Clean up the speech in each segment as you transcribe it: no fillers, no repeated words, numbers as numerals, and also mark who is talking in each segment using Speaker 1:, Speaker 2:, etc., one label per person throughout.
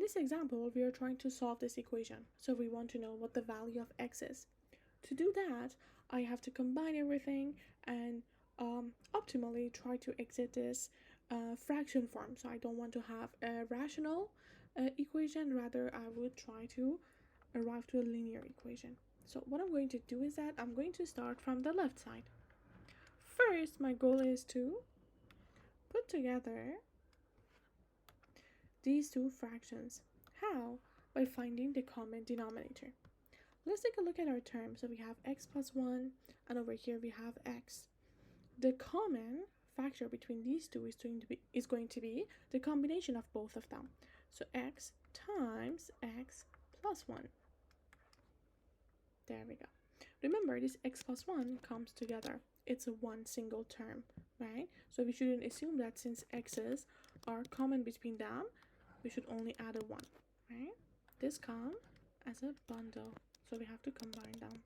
Speaker 1: this example, we are trying to solve this equation. So we want to know what the value of x is. To do that, I have to combine everything and optimally try to exit this fraction form. So I don't want to have a rational equation, rather I would try to arrive to a linear equation. So what I'm going to do is that I'm going to start from the left side. First, my goal is to put together these two fractions. How? By finding the common denominator. Let's take a look at our terms. So we have x plus 1, and over here we have x. The common factor between these two is going to be the combination of both of them. So x times x plus 1. There we go. Remember, this x plus 1 comes together. It's a one single term, right? So we shouldn't assume that since x's are common between them, we should only add a 1, right? This comes as a bundle, so we have to combine them.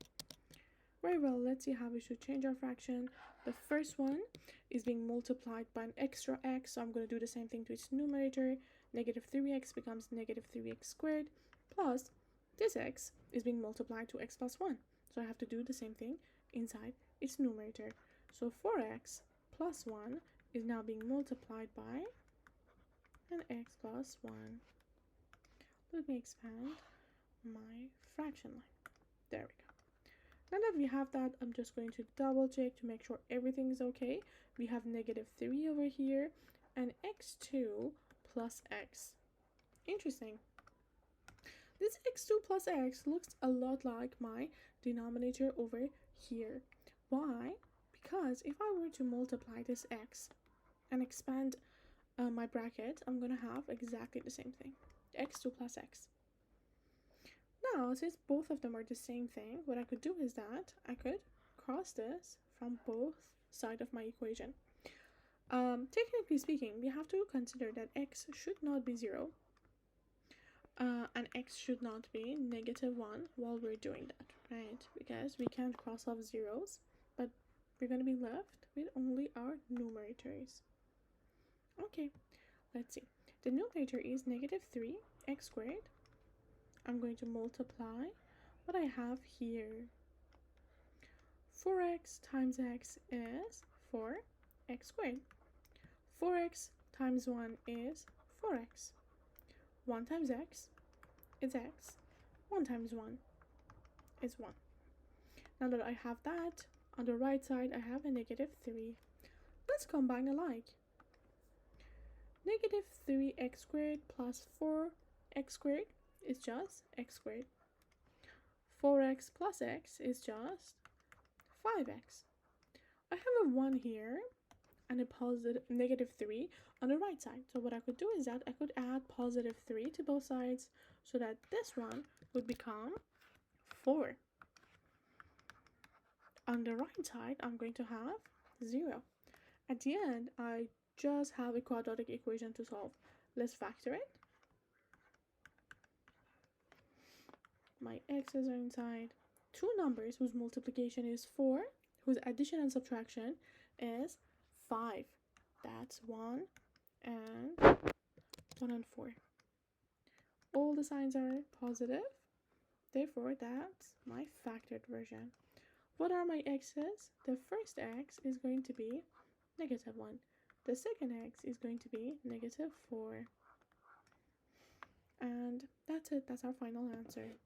Speaker 1: Very well, let's see how we should change our fraction. The first one is being multiplied by an extra x, so I'm going to do the same thing to its numerator. Negative 3x becomes negative 3x squared, plus this x is being multiplied to x plus 1. So I have to do the same thing inside its numerator. So 4x plus 1 is now being multiplied by an x plus 1. Let me expand my fraction line. There we go. Now that we have that, I'm just going to double check to make sure everything is okay. We have negative 3 over here and x2 plus x. Interesting. This x2 plus x looks a lot like my denominator over here. Why? Because if I were to multiply this x and expand my bracket, I'm going to have exactly the same thing. x2 plus x. Now, since both of them are the same thing, what I could do is that I could cross this from both sides of my equation. Technically speaking, we have to consider that x should not be 0 and x should not be negative 1 while we're doing that, right? Because we can't cross off zeros, but we're going to be left with only our numerators. Okay, let's see. The numerator is negative 3x squared. I'm going to multiply what I have here. 4x times x is 4x squared. 4x times 1 is 4x. 1 times x is x. 1 times 1 is 1. Now that I have that, on the right side I have a negative 3. Let's combine alike. Negative 3x squared plus 4x squared is just x squared. 4x plus x is just 5x. I have a 1 here and a positive negative 3 on the right side. So what I could do is that I could add positive 3 to both sides so that this one would become 4. On the right side, I'm going to have 0. At the end, I just have a quadratic equation to solve. Let's factor it. My x's are inside. Two numbers whose multiplication is 4, whose addition and subtraction is 5. That's 1 and 4. All the signs are positive. Therefore, that's my factored version. What are my x's? The first x is going to be negative 1. The second x is going to be negative 4. And that's it. That's our final answer.